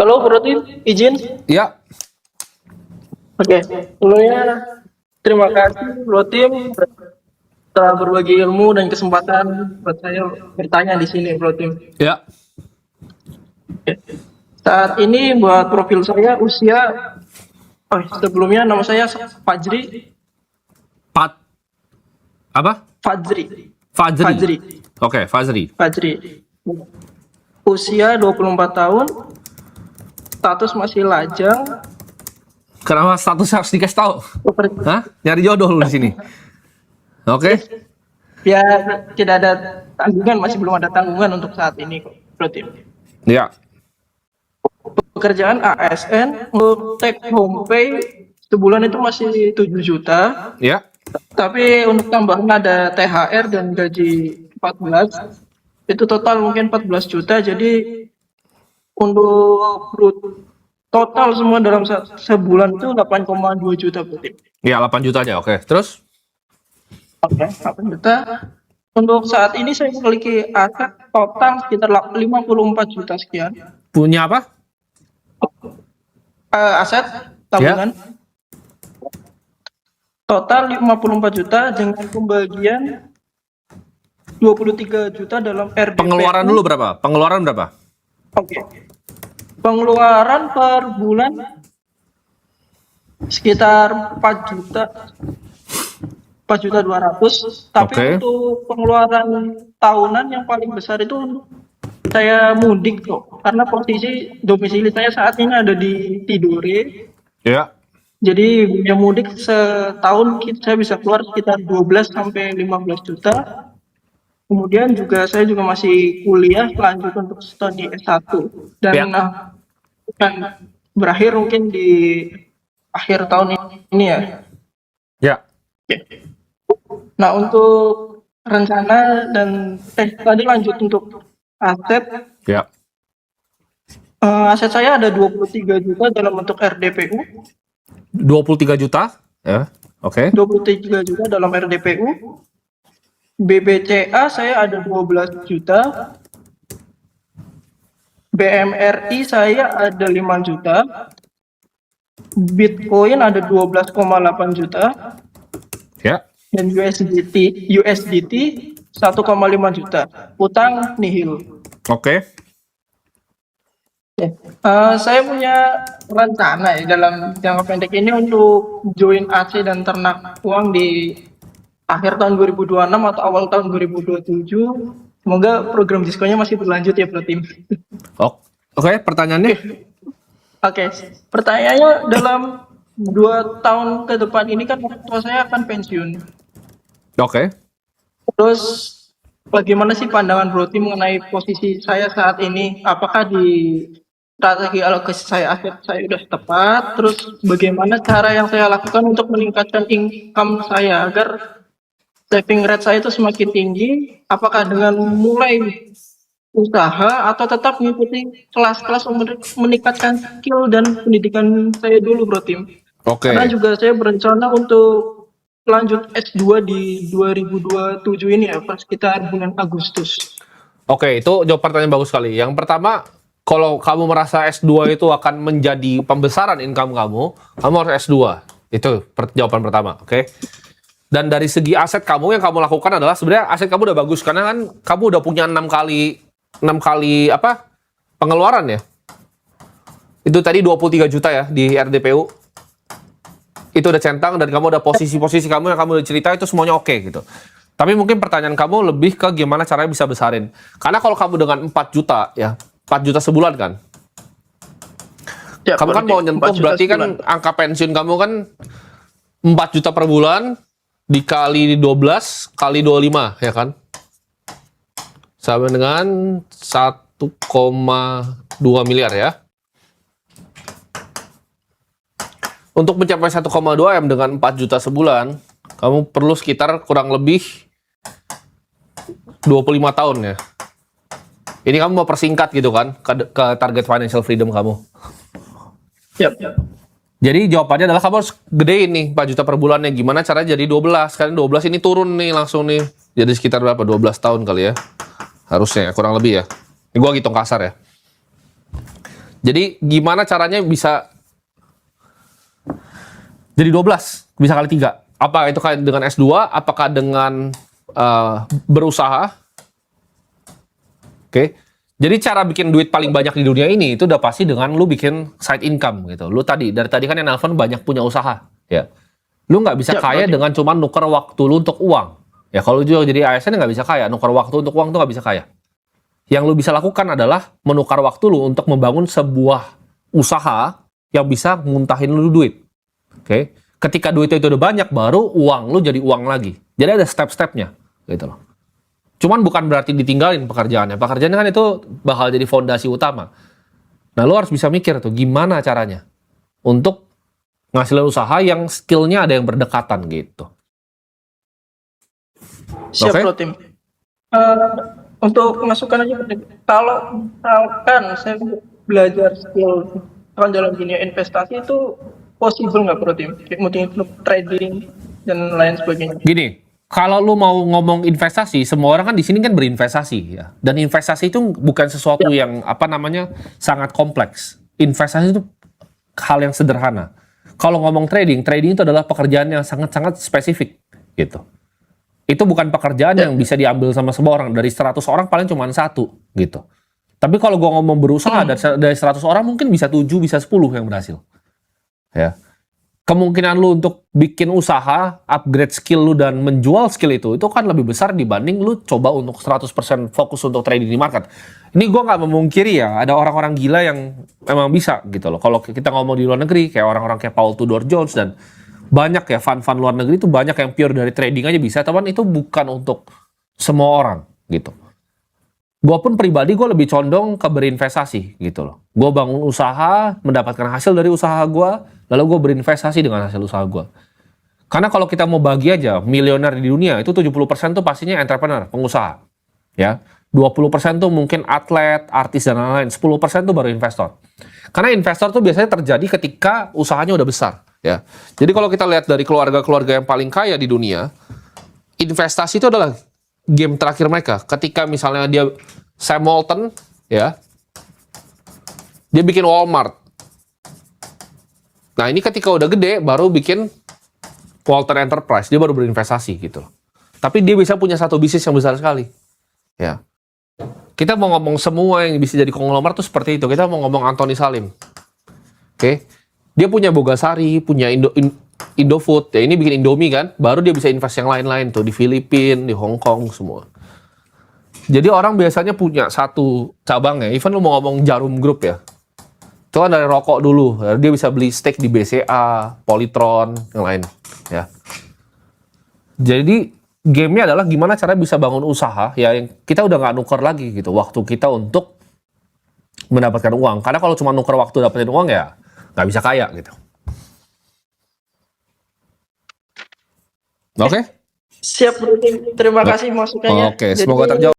Halo, berarti izin? Ya, Oke, sebelumnya terima kasih Bro Tim telah berbagi ilmu dan kesempatan buat saya bertanya di sini Bro Tim. ya, Saat ini buat profil saya usia, sebelumnya nama saya Fajri, Pat, apa? Fajri, Fajri. Fajri, Oke, Fajri. Fajri. Usia 24 tahun, status masih lajang, Kenapa status harus dikasih tahu? Hah? Nyari jodoh lu di sini. Oke. biar tidak ada tanggungan, masih belum ada tanggungan untuk saat ini Bro Tim. Ya. Pekerjaan ASN untuk take home pay sebulan itu masih 7 juta, Ya. tapi untuk tambahan ada THR dan gaji 14, itu total mungkin 14 juta. Jadi untuk total semua dalam sebulan itu 8,2 juta berarti. Ya, 8 juta aja. Oke. Terus? Oke, 8 juta. Untuk saat ini saya memiliki aset total sekitar 54 juta sekian. Punya apa? Aset tabungan total 54 juta dengan pembagian 23 juta dalam RDP. Pengeluaran dulu berapa? Pengeluaran berapa? Oke. Pengeluaran per bulan sekitar 4 juta. 4.200.000, tapi Oke. untuk pengeluaran tahunan yang paling besar itu saya mudik kok, karena posisi domisili saya saat ini ada di Tidore. Ya. Jadi biaya mudik setahun saya bisa keluar sekitar 12 sampai 15 juta. Kemudian juga saya juga masih kuliah lanjut untuk studi S1 dan Ya. akan berakhir mungkin di akhir tahun ini ya. Ya. Nah, untuk rencana dan tadi lanjut untuk aset. Ya. Aset saya ada 23 juta dalam bentuk RDPU. 23 juta? Ya. Oke. 23 juta dalam RDPU. BBCA saya ada 12 juta. BMRI saya ada 5 juta. Bitcoin ada 12,8 juta. Ya. Dan USDT 1,5 juta. Utang nihil. Oke. Saya punya rencana ya dalam jangka pendek ini untuk join AC dan ternak uang di akhir tahun 2026 atau awal tahun 2027. Semoga program diskonnya masih berlanjut ya Bro Tim. Oke, pertanyaannya? Oke, pertanyaannya dalam 2 tahun ke depan ini kan orang tua saya akan pensiun. Oke. Terus bagaimana sih pandangan Bro Tim mengenai posisi saya saat ini? Apakah di strategi alokasi saya aset saya sudah tepat? Terus bagaimana cara yang saya lakukan untuk meningkatkan income saya agar saving rate saya itu semakin tinggi? Apakah dengan mulai usaha atau tetap mengikuti kelas-kelas untuk meningkatkan skill dan pendidikan saya dulu Bro Tim? Oke. Karena juga saya berencana untuk lanjut S2 di 2027 ini ya, sekitar bulan Agustus. Oke, itu jawab pertanyaan bagus sekali. Yang pertama, kalau kamu merasa S2 itu akan menjadi pembesaran income kamu harus S2. Itu jawaban pertama, oke? Dan dari segi aset kamu yang kamu lakukan adalah sebenarnya aset kamu udah bagus karena kan kamu udah punya 6 kali apa? Pengeluaran ya. Itu tadi 23 juta ya di RDPU. Itu udah centang dan kamu ada posisi-posisi kamu yang kamu udah cerita itu semuanya oke gitu. Tapi mungkin pertanyaan kamu lebih ke gimana caranya bisa besarin. Karena kalau kamu dengan 4 juta ya, 4 juta sebulan kan. Ya, kamu kan mau nyentuh berarti kan angka pensiun kamu kan 4 juta per bulan dikali 12 kali 25 ya kan. Sama dengan 1,2 miliar ya. Untuk mencapai 1,2 M dengan 4 juta sebulan, kamu perlu sekitar kurang lebih 25 tahun ya. Ini kamu mau persingkat gitu kan ke target financial freedom kamu. Yap. Jadi jawabannya adalah kamu harus gedein nih 4 juta per bulannya. Gimana caranya jadi 12? Sekarang 12 ini turun nih langsung nih. Jadi sekitar berapa? 12 tahun kali ya. Harusnya kurang lebih ya. Ini gua hitung kasar ya. Jadi gimana caranya bisa jadi 12 bisa kali 3? Apa itu kayak dengan S2? Apakah dengan berusaha? Oke. Jadi cara bikin duit paling banyak di dunia ini itu udah pasti dengan lu bikin side income gitu. Lu dari tadi kan yang nelfon banyak punya usaha, ya. Lu nggak bisa Ya, kaya berarti. dengan cuma nuker waktu lu untuk uang. Ya kalau lu juga jadi ASN nggak bisa kaya, nuker waktu untuk uang tuh nggak bisa kaya. Yang lu bisa lakukan adalah menukar waktu lu untuk membangun sebuah usaha yang bisa nguntahin lu duit. Oke. Ketika duitnya itu udah banyak, baru uang lu jadi uang lagi. Jadi ada step-stepnya, gitu loh. Cuman bukan berarti ditinggalin pekerjaannya. Pekerjaannya kan itu bakal jadi fondasi utama. Nah, lu harus bisa mikir tuh gimana caranya untuk ngasilin usaha yang skillnya ada yang berdekatan gitu. Siap Oke? Bro Tim. Eh, untuk masukan aja Bro Tim. Kalau misalkan saya belajar skill kan dalam dunia investasi itu possible nggak Bro Tim? Kayak mungkin trading dan lain sebagainya. Gini, kalau lu mau ngomong investasi, semua orang kan di sini kan berinvestasi ya. Dan investasi itu bukan sesuatu yang sangat kompleks. Investasi itu hal yang sederhana. Kalau ngomong trading, trading itu adalah pekerjaan yang sangat-sangat spesifik gitu. Itu bukan pekerjaan yang bisa diambil sama semua orang. Dari 100 orang paling cuma satu gitu. Tapi kalau gua ngomong berusaha dari 100 orang mungkin bisa 7, bisa 10 yang berhasil. Ya. Kemungkinan lu untuk bikin usaha, upgrade skill lu dan menjual skill itu kan lebih besar dibanding lu coba untuk 100% fokus untuk trading di market. Ini gua nggak memungkiri ya, ada orang-orang gila yang memang bisa gitu loh. Kalau kita ngomong di luar negeri, kayak orang-orang kayak Paul Tudor Jones dan banyak ya fan-fan luar negeri itu banyak yang pure dari trading aja bisa, tapi itu bukan untuk semua orang gitu. Gue pun pribadi gue lebih condong ke berinvestasi gitu loh. Gue bangun usaha, mendapatkan hasil dari usaha gue, lalu gue berinvestasi dengan hasil usaha gue. Karena kalau kita mau bagi aja, miliuner di dunia itu 70% tuh pastinya entrepreneur, pengusaha. Ya, 20% tuh mungkin atlet, artis dan lain-lain. 10% tuh baru investor. Karena investor tuh biasanya terjadi ketika usahanya udah besar. Ya, jadi kalau kita lihat dari keluarga-keluarga yang paling kaya di dunia, investasi itu adalah game terakhir mereka. Ketika misalnya Sam Walton, ya, dia bikin Walmart. Nah ini ketika udah gede, baru bikin Walton Enterprise, dia baru berinvestasi gitu. Tapi dia bisa punya satu bisnis yang besar sekali. Ya, kita mau ngomong semua yang bisa jadi konglomerat tuh seperti itu. Kita mau ngomong Anthony Salim. Oke. Dia punya Bogasari, punya Indofood, ya ini bikin Indomie kan, baru dia bisa invest yang lain-lain tuh di Filipina, di Hong Kong semua. Jadi orang biasanya punya satu cabang ya, even lu mau ngomong Jarum Group ya, itu kan dari rokok dulu, dia bisa beli stake di BCA, Polytron, yang lain ya. Jadi gamenya adalah gimana cara bisa bangun usaha ya yang kita udah nggak nuker lagi gitu, waktu kita untuk mendapatkan uang. Karena kalau cuma nuker waktu dapetin uang ya nggak bisa kaya gitu. Oke? Siap Bro Tim. Terima kasih masukannya. Oke, semoga terjawab.